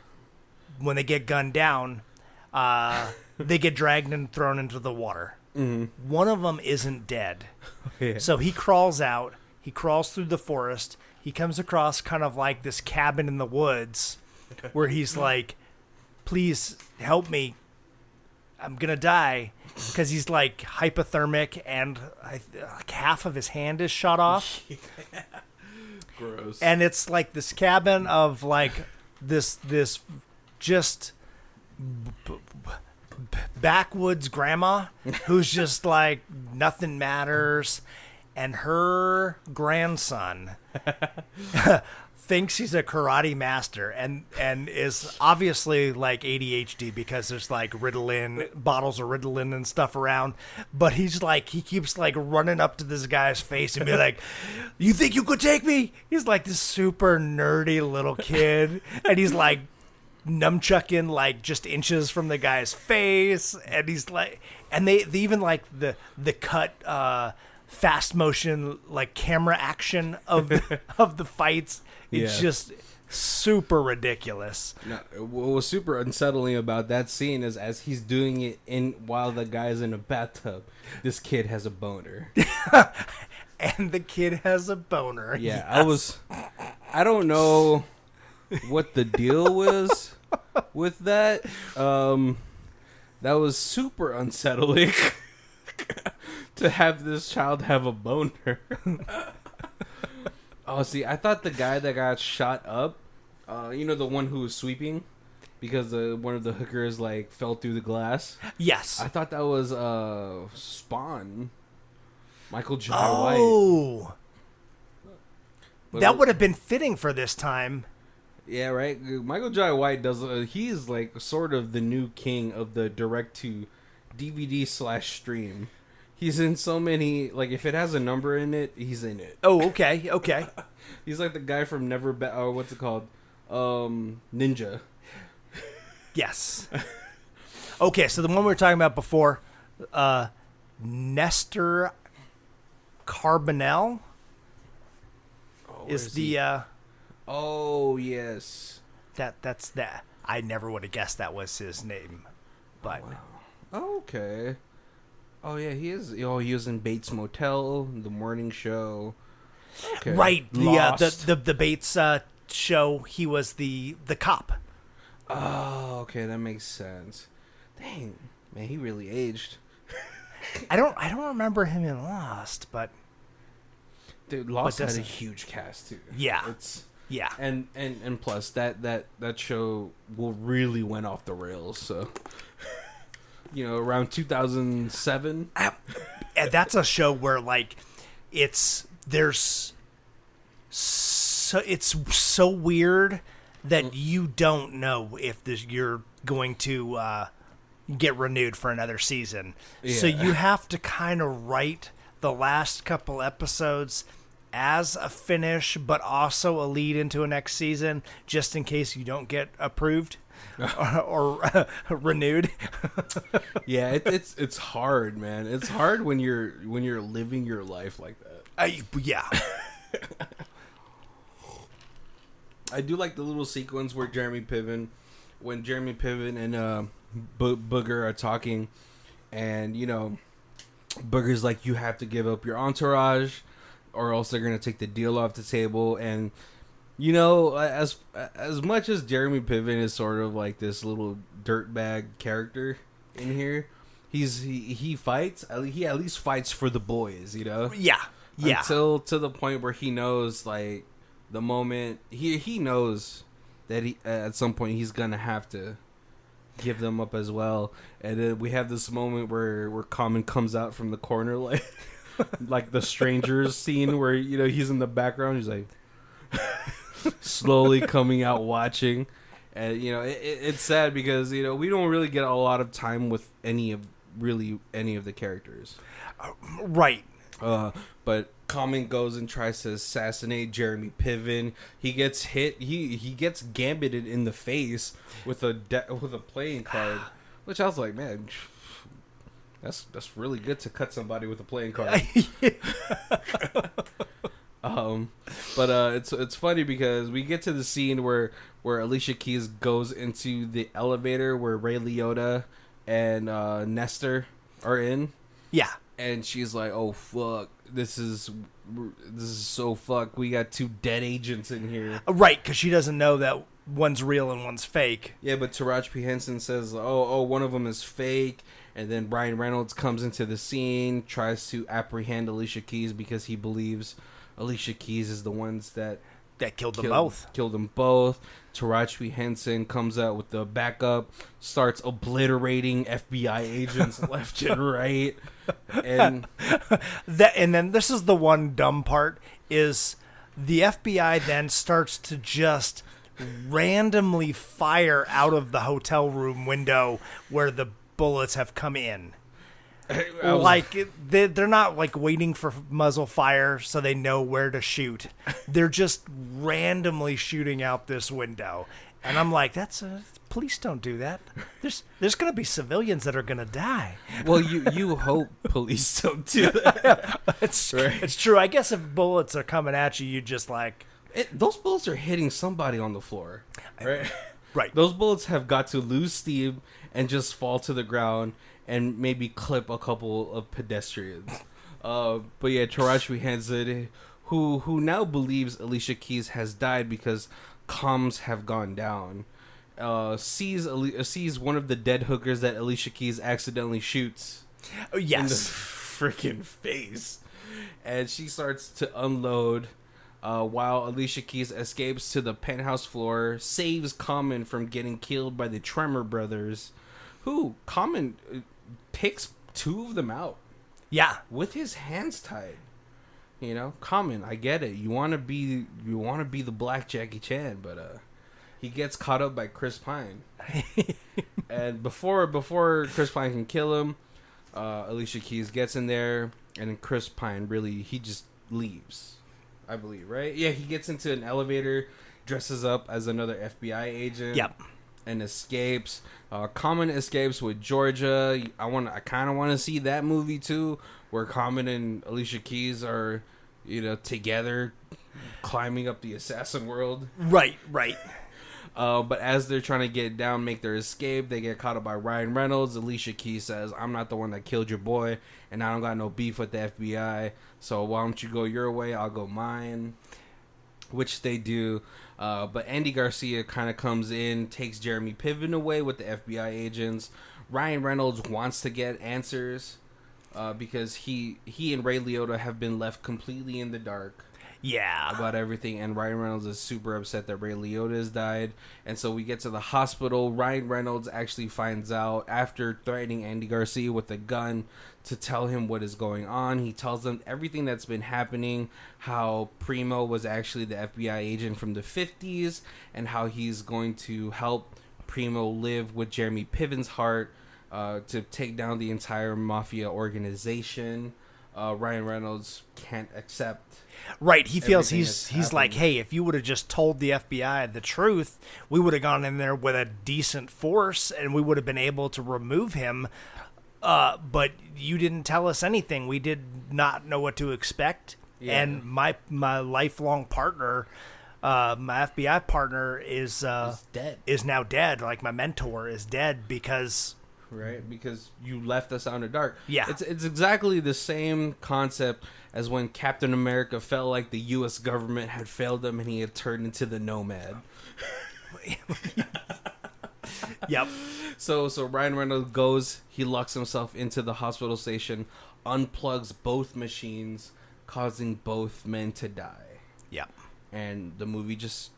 [SPEAKER 2] when they get gunned down, they get dragged and thrown into the water. Mm-hmm. One of them isn't dead.
[SPEAKER 1] Yeah.
[SPEAKER 2] So he crawls out. He crawls through the forest. He comes across kind of like this cabin in the woods where he's like, please help me. I'm going to die. Because he's like hypothermic and like half of his hand is shot off.
[SPEAKER 1] Yeah. Gross.
[SPEAKER 2] And it's like this cabin of like this just backwoods grandma who's just like nothing matters, and her grandson thinks he's a karate master and is obviously like ADHD because there's like Ritalin, bottles of Ritalin and stuff around. But he's like, he keeps like running up to this guy's face and be like, you think you could take me? He's like this super nerdy little kid. And he's like nunchucking like just inches from the guy's face. And he's like, and they even like the cut, fast motion, like camera action of the fights. It's just super ridiculous.
[SPEAKER 1] Now, what was super unsettling about that scene is as he's doing it while the guy's in a bathtub, this kid has a boner.
[SPEAKER 2] And the kid has a boner.
[SPEAKER 1] Yeah,
[SPEAKER 2] yes.
[SPEAKER 1] I don't know what the deal was with that. That was super unsettling to have this child have a boner. Oh, see, I thought the guy that got shot up, the one who was sweeping, because one of the hookers like fell through the glass.
[SPEAKER 2] Yes,
[SPEAKER 1] I thought that was Spawn, Michael Jai White.
[SPEAKER 2] Oh, that would have been fitting for this time.
[SPEAKER 1] Yeah, right. Michael Jai White does. He's like sort of the new king of the direct to DVD/stream. He's in so many, like, if it has a number in it, he's in it.
[SPEAKER 2] Oh, okay, okay.
[SPEAKER 1] He's like the guy from or what's it called? Ninja.
[SPEAKER 2] Yes. Okay, so the one we were talking about before, Nestor Carbonell is the...
[SPEAKER 1] oh, yes.
[SPEAKER 2] That's that. I never would have guessed that was his name. But...
[SPEAKER 1] Oh, wow. Oh, okay. Oh yeah, he is. Oh, he was in Bates Motel, The Morning Show. Okay.
[SPEAKER 2] Right.
[SPEAKER 1] Lost.
[SPEAKER 2] The Bates show. He was the cop.
[SPEAKER 1] Oh, okay, that makes sense. Dang, man, he really aged.
[SPEAKER 2] I don't remember him in Lost, but
[SPEAKER 1] Dude, Lost had a
[SPEAKER 2] doesn't-
[SPEAKER 1] huge cast too.
[SPEAKER 2] Yeah.
[SPEAKER 1] It's
[SPEAKER 2] yeah.
[SPEAKER 1] and plus that show really went off the rails. So, around 2007.
[SPEAKER 2] And that's a show where like it's so weird that you don't know if you're going to get renewed for another season. So
[SPEAKER 1] Yeah.
[SPEAKER 2] you have to kind of write the last couple episodes as a finish, but also a lead into a next season, just in case you don't get approved or renewed.
[SPEAKER 1] Yeah, it's hard, man. It's hard when you're living your life like that.
[SPEAKER 2] Yeah.
[SPEAKER 1] I do like the little sequence where Jeremy Piven and Booger are talking, and Booger's like, you have to give up your entourage, or else they're gonna take the deal off the table. And as much as Jeremy Piven is sort of like this little dirtbag character in here, he fights. He at least fights for the boys,
[SPEAKER 2] Yeah.
[SPEAKER 1] Until to the point where he knows, like, the moment he knows that he at some point he's gonna have to give them up as well. And then we have this moment where Common comes out from the corner, like like the strangers scene where he's in the background, he's like slowly coming out watching. And it's sad because we don't really get a lot of time with any of the characters,
[SPEAKER 2] Right.
[SPEAKER 1] but Common goes and tries to assassinate Jeremy Piven. He gets hit. He gets gambited in the face with a playing card, which I was like, man, that's really good to cut somebody with a playing card. But it's funny because we get to the scene where Alicia Keys goes into the elevator where Ray Liotta and Nestor are in.
[SPEAKER 2] Yeah.
[SPEAKER 1] And she's like, "Oh fuck, this is so fuck. We got two dead agents in here."
[SPEAKER 2] Right, because she doesn't know that one's real and one's fake.
[SPEAKER 1] Yeah, but Taraji P. Henson says, "Oh, one of them is fake." And then Ryan Reynolds comes into the scene, tries to apprehend Alicia Keys because he believes Alicia Keys is the ones that
[SPEAKER 2] killed them both.
[SPEAKER 1] Killed them both. Taraji P. Henson comes out with the backup, starts obliterating FBI agents left and right. And
[SPEAKER 2] then this is the one dumb part is the FBI then starts to just randomly fire out of the hotel room window where the bullets have come in. They're not like waiting for muzzle fire so they know where to shoot. They're just randomly shooting out this window. And I'm like, police don't do that. There's going to be civilians that are going to die.
[SPEAKER 1] Well, you hope police don't do that.
[SPEAKER 2] It's true. I guess if bullets are coming at you, you just like...
[SPEAKER 1] those bullets are hitting somebody on the floor. Right?
[SPEAKER 2] Right.
[SPEAKER 1] Those bullets have got to lose steam and just fall to the ground and maybe clip a couple of pedestrians. But yeah, Taraji Henson, who now believes Alicia Keys has died because comms have gone down, sees one of the dead hookers that Alicia Keys accidentally shoots.
[SPEAKER 2] Oh, yes.
[SPEAKER 1] In the freaking face. And she starts to unload while Alicia Keys escapes to the penthouse floor, saves Common from getting killed by the Tremor brothers, who Common takes two of them out.
[SPEAKER 2] Yeah.
[SPEAKER 1] With his hands tied. Common, I get it. You want to be the Black Jackie Chan, but he gets caught up by Chris Pine. And before Chris Pine can kill him, Alicia Keys gets in there, and then Chris Pine he just leaves. I believe, right? Yeah, he gets into an elevator, dresses up as another FBI agent.
[SPEAKER 2] Yep.
[SPEAKER 1] And escapes. Common escapes with Georgia. I kind of want to see that movie too, where Common and Alicia Keys are, together, climbing up the assassin world.
[SPEAKER 2] Right.
[SPEAKER 1] But as they're trying to get down, make their escape, they get caught up by Ryan Reynolds. Alicia Keys says, I'm not the one that killed your boy, and I don't got no beef with the FBI, so why don't you go your way, I'll go mine. Which they do. But Andy Garcia kind of comes in, takes Jeremy Piven away with the FBI agents. Ryan Reynolds wants to get answers because he and Ray Liotta have been left completely in the dark.
[SPEAKER 2] Yeah.
[SPEAKER 1] About everything, and Ryan Reynolds is super upset that Ray Liotta has died. And so we get to the hospital. Ryan Reynolds actually finds out after threatening Andy Garcia with a gun to tell him what is going on. He tells them everything that's been happening, how Primo was actually the FBI agent from the 50s, and how he's going to help Primo live with Jeremy Piven's heart to take down the entire mafia organization. Ryan Reynolds can't accept.
[SPEAKER 2] Right, he feels he's like, hey, if you would have just told the FBI the truth, we would have gone in there with a decent force and we would have been able to remove him. But you didn't tell us anything. We did not know what to expect. Yeah. And my lifelong partner, my FBI partner is
[SPEAKER 1] dead.
[SPEAKER 2] Is now dead. Like my mentor is dead because.
[SPEAKER 1] Right, because you left us out in the dark.
[SPEAKER 2] Yeah.
[SPEAKER 1] It's exactly the same concept as when Captain America felt like the U.S. government had failed him and he had turned into the Nomad.
[SPEAKER 2] Yep.
[SPEAKER 1] So Ryan Reynolds goes, he locks himself into the hospital station, unplugs both machines, causing both men to die.
[SPEAKER 2] Yep.
[SPEAKER 1] And the movie's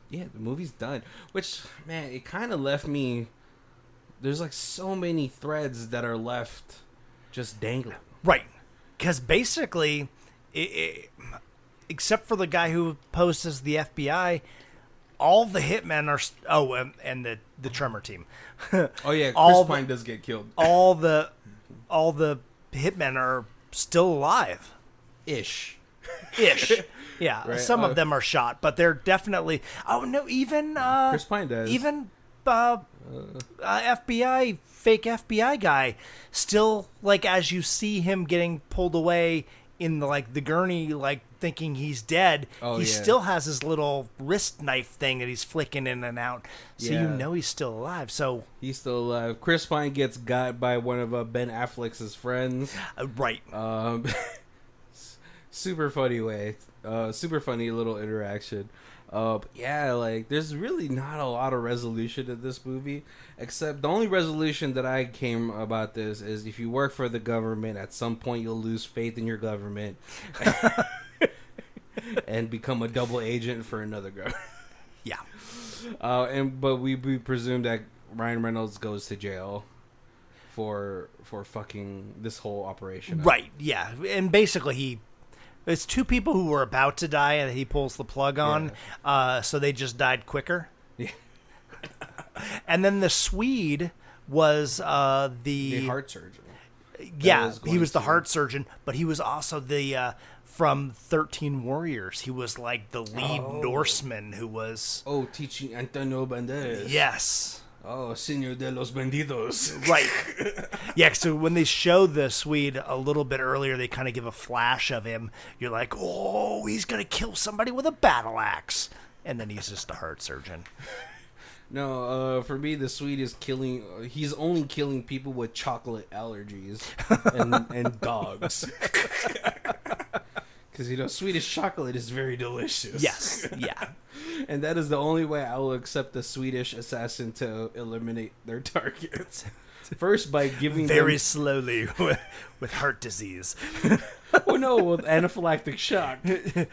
[SPEAKER 1] done. Which, man, it kind of left me... There's like so many threads that are left just dangling.
[SPEAKER 2] Right. Because basically, except for the guy who posed as the FBI, all the hitmen are... and the Tremor team.
[SPEAKER 1] Oh, yeah. Chris Pine does get killed.
[SPEAKER 2] All the hitmen are still alive.
[SPEAKER 1] Ish.
[SPEAKER 2] Yeah.
[SPEAKER 1] Right?
[SPEAKER 2] Some of them are shot, but they're definitely... Oh, no, even...
[SPEAKER 1] Chris Pine does.
[SPEAKER 2] Even... fake FBI guy still, like, as you see him getting pulled away in the gurney, like thinking he's dead, still has his little wrist knife thing that he's flicking in and out, so you know he's still alive. So
[SPEAKER 1] he's still alive. Chris Pine gets got by one of Ben Affleck's friends.
[SPEAKER 2] Right.
[SPEAKER 1] Super funny way. Super funny little interaction. There's really not a lot of resolution in this movie, except the only resolution that I came about this is if you work for the government, at some point you'll lose faith in your government and become a double agent for another government.
[SPEAKER 2] Yeah.
[SPEAKER 1] But we presume that Ryan Reynolds goes to jail for fucking this whole operation.
[SPEAKER 2] Right. Yeah. And basically it's two people who were about to die and he pulls the plug on. Yeah. So they just died quicker.
[SPEAKER 1] Yeah.
[SPEAKER 2] And then the Swede was the
[SPEAKER 1] heart surgeon.
[SPEAKER 2] Yeah, he was the heart surgeon, but he was also the from 13 Warriors. He was like the lead Norseman who was
[SPEAKER 1] teaching Antonio Banderas.
[SPEAKER 2] Yes.
[SPEAKER 1] Oh, Señor de los Benditos.
[SPEAKER 2] Right. Yeah, so when they show the Swede a little bit earlier, they kind of give a flash of him. You're like, oh, he's going to kill somebody with a battle axe. And then he's just a heart surgeon.
[SPEAKER 1] No, for me, the Swede is killing... he's only killing people with chocolate allergies and dogs. Because, Swedish chocolate is very delicious.
[SPEAKER 2] Yes, yeah.
[SPEAKER 1] And that is the only way I will accept a Swedish assassin to eliminate their targets. First, by giving
[SPEAKER 2] very slowly with heart disease.
[SPEAKER 1] Well, no, with anaphylactic shock.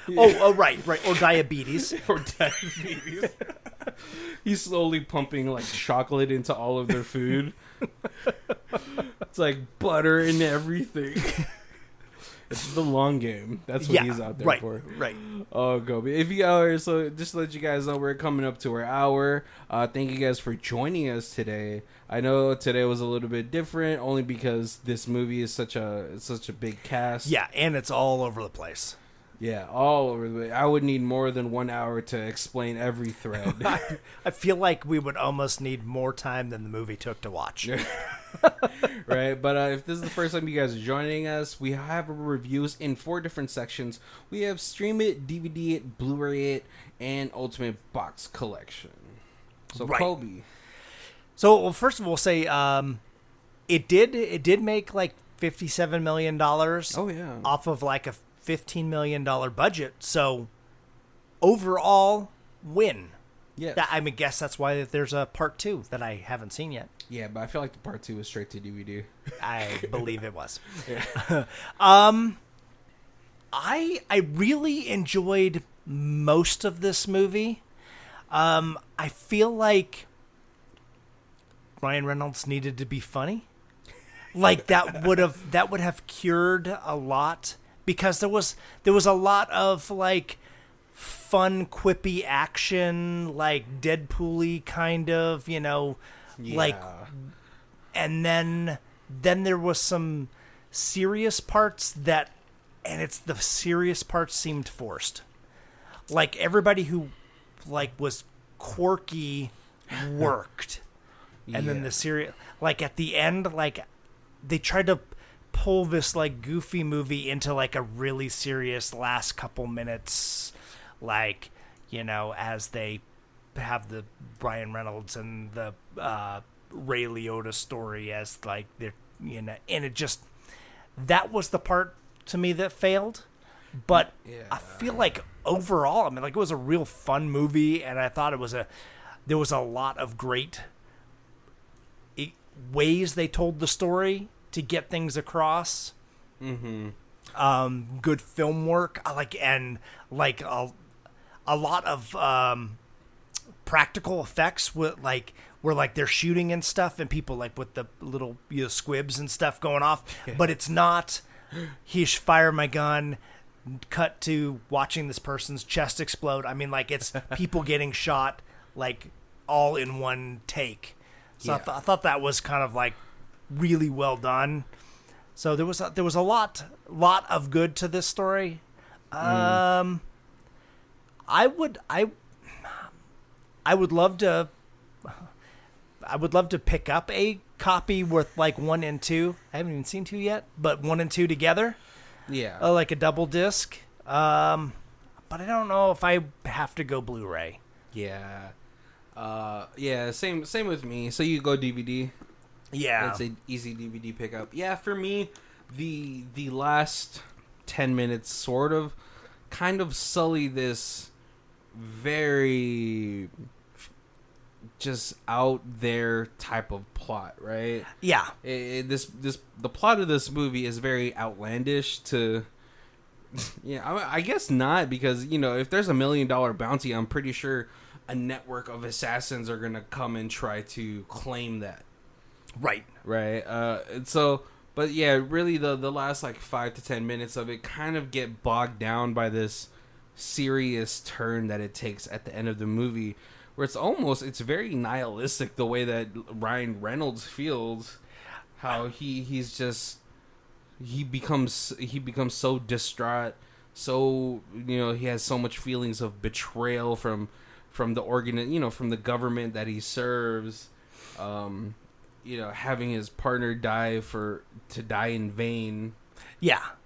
[SPEAKER 2] Right. Or diabetes.
[SPEAKER 1] He's slowly pumping, chocolate into all of their food. It's like butter and everything. It's the long game. That's what he's out there for.
[SPEAKER 2] Right.
[SPEAKER 1] Oh, go. If you are, so just to let you guys know, we're coming up to our hour. Thank you guys for joining us today. I know today was a little bit different, only because this movie is such a big cast.
[SPEAKER 2] Yeah, and it's all over the place.
[SPEAKER 1] Yeah, all over the way. I would need more than 1 hour to explain every thread.
[SPEAKER 2] I feel like we would almost need more time than the movie took to watch.
[SPEAKER 1] Right, but if this is the first time you guys are joining us, we have reviews in 4 different sections. We have Stream It, DVD It, Blu-ray It, and Ultimate Box Collection. So
[SPEAKER 2] Right.
[SPEAKER 1] Kobe.
[SPEAKER 2] So, well, first of all, say it did make like $57 million.
[SPEAKER 1] Oh, yeah.
[SPEAKER 2] Off of like a $15 million budget. So overall, win.
[SPEAKER 1] Yes.
[SPEAKER 2] I mean, guess that's why there's a part 2 that I haven't seen yet.
[SPEAKER 1] Yeah, but I feel like the part 2 was straight to DVD.
[SPEAKER 2] I believe it was.
[SPEAKER 1] Yeah.
[SPEAKER 2] I really enjoyed most of this movie. I feel like Ryan Reynolds needed to be funny. Like that would have cured a lot, because there was a lot of like fun, quippy action, like Deadpool-y kind of, like, and then there was some serious parts and the serious parts seemed forced. Like everybody who like was quirky worked. And then the serious, like at the end, like they tried to pull this like goofy movie into like a really serious last couple minutes, like, as they have the Ryan Reynolds and the Ray Liotta story as like they're, and it just, that was the part to me that failed. But I feel like overall, I mean, like it was a real fun movie, and I thought there was a lot of great ways they told the story to get things across. Mm-hmm. Good film work, and a lot of practical effects with where like they're shooting and stuff, and people like with the little squibs and stuff going off, but it's not. He's fire my gun. Cut to watching this person's chest explode. I mean, like it's people getting shot like all in one take. So I thought that was kind of like really well done. So there was a lot of good to this story. I would love to pick up a copy with like 1 and 2. I haven't even seen 2 yet, but 1 and 2 together.
[SPEAKER 1] Yeah.
[SPEAKER 2] Like a double disc. But I don't know if I have to go Blu-ray.
[SPEAKER 1] Yeah. Same with me. So you go DVD.
[SPEAKER 2] Yeah.
[SPEAKER 1] It's an easy DVD pickup. Yeah, for me, the last 10 minutes kind of sully this very just out there type of plot, right?
[SPEAKER 2] Yeah.
[SPEAKER 1] The plot of this movie is very outlandish to. Yeah, I guess not, because if there's $1 million bounty, I'm pretty sure a network of assassins are gonna come and try to claim that.
[SPEAKER 2] Right.
[SPEAKER 1] But yeah, really the last like 5 to 10 minutes of it kind of get bogged down by this serious turn that it takes at the end of the movie, where it's very nihilistic the way that Ryan Reynolds feels, how he becomes so distraught, so he has so much feelings of betrayal from the from the government that he serves, having his partner die in vain,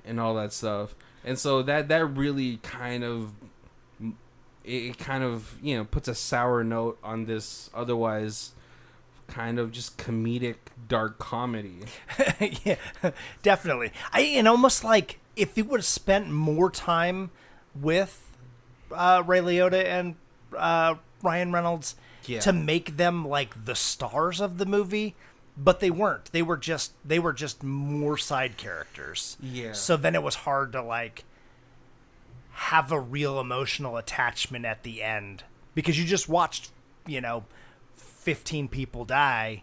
[SPEAKER 1] and all that stuff. And so that really kind of puts a sour note on this otherwise kind of just comedic dark comedy.
[SPEAKER 2] Yeah, definitely. And almost like if he would have spent more time with Ray Liotta and Ryan Reynolds to make them like the stars of the movie, but they weren't. They were just more side characters.
[SPEAKER 1] Yeah.
[SPEAKER 2] So then it was hard to like have a real emotional attachment at the end, because you just watched 15 people die,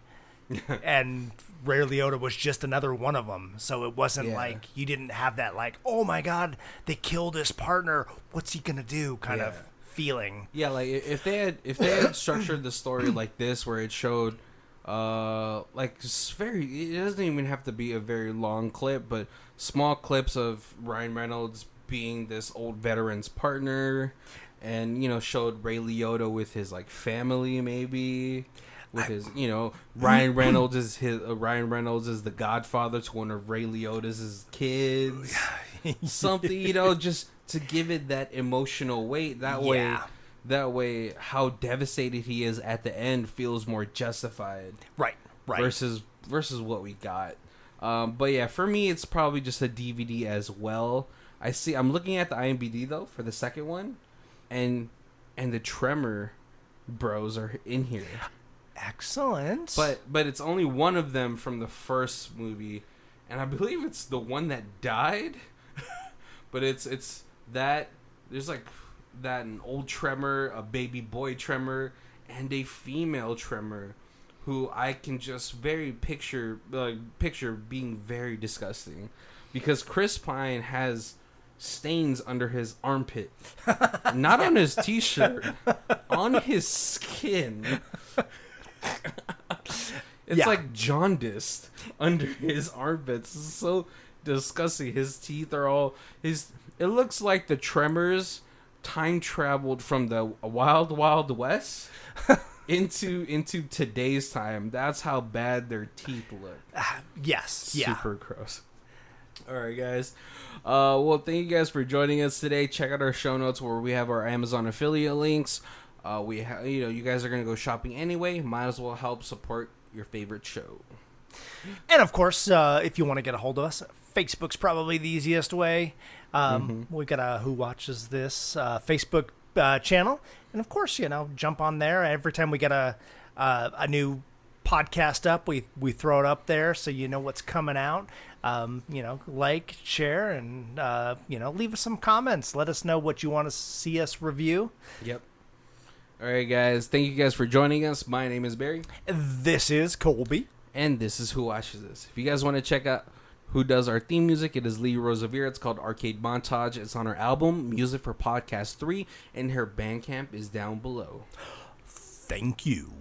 [SPEAKER 2] and Ray Liotta was just another one of them. So it wasn't like you didn't have that like, oh my god, they killed his partner, what's he gonna do kind of feeling.
[SPEAKER 1] Yeah, like if they had structured the story like this, where it showed it doesn't even have to be a very long clip, but small clips of Ryan Reynolds being this old veteran's partner, and showed Ray Liotta with his like family, maybe with his Ryan Reynolds is the godfather to one of Ray Liotta's kids, something just to give it that emotional weight. That way That way, how devastated he is at the end feels more justified.
[SPEAKER 2] Right.
[SPEAKER 1] Versus what we got. But yeah, for me, it's probably just a DVD as well. I'm looking at the IMDb though for the second one, and the Tremor bros are in here.
[SPEAKER 2] Excellent.
[SPEAKER 1] But it's only one of them from the first movie, and I believe it's the one that died. But it's that there's like that an old Tremor, a baby boy Tremor, and a female Tremor, who I can just picture being very disgusting, because Chris Pine has stains under his armpit, not on his t-shirt, on his skin. It's like jaundiced under his armpits. It's so disgusting. His teeth are all it looks like the Tremors time traveled from the Wild Wild West into today's time. That's how bad their teeth look.
[SPEAKER 2] Yes.
[SPEAKER 1] Super gross. All right, guys. Well, thank you guys for joining us today. Check out our show notes where we have our Amazon affiliate links. You guys are gonna go shopping anyway. Might as well help support your favorite show.
[SPEAKER 2] And of course, if you want to get a hold of us, Facebook's probably the easiest way. We've got a Who Watches This Facebook channel, and of course, jump on there every time we get a new podcast up. We throw it up there so you know what's coming out. Like, share, and leave us some comments. Let us know what you want to see us review.
[SPEAKER 1] Yep. All right, guys. Thank you guys for joining us. My name is Barry.
[SPEAKER 2] This is Colby.
[SPEAKER 1] And this is Who Watches This. If you guys want to check out who does our theme music, it is Lee Rosevere. It's called Arcade Montage. It's on her album, Music for Podcast 3, and her Bandcamp is down below.
[SPEAKER 2] Thank you.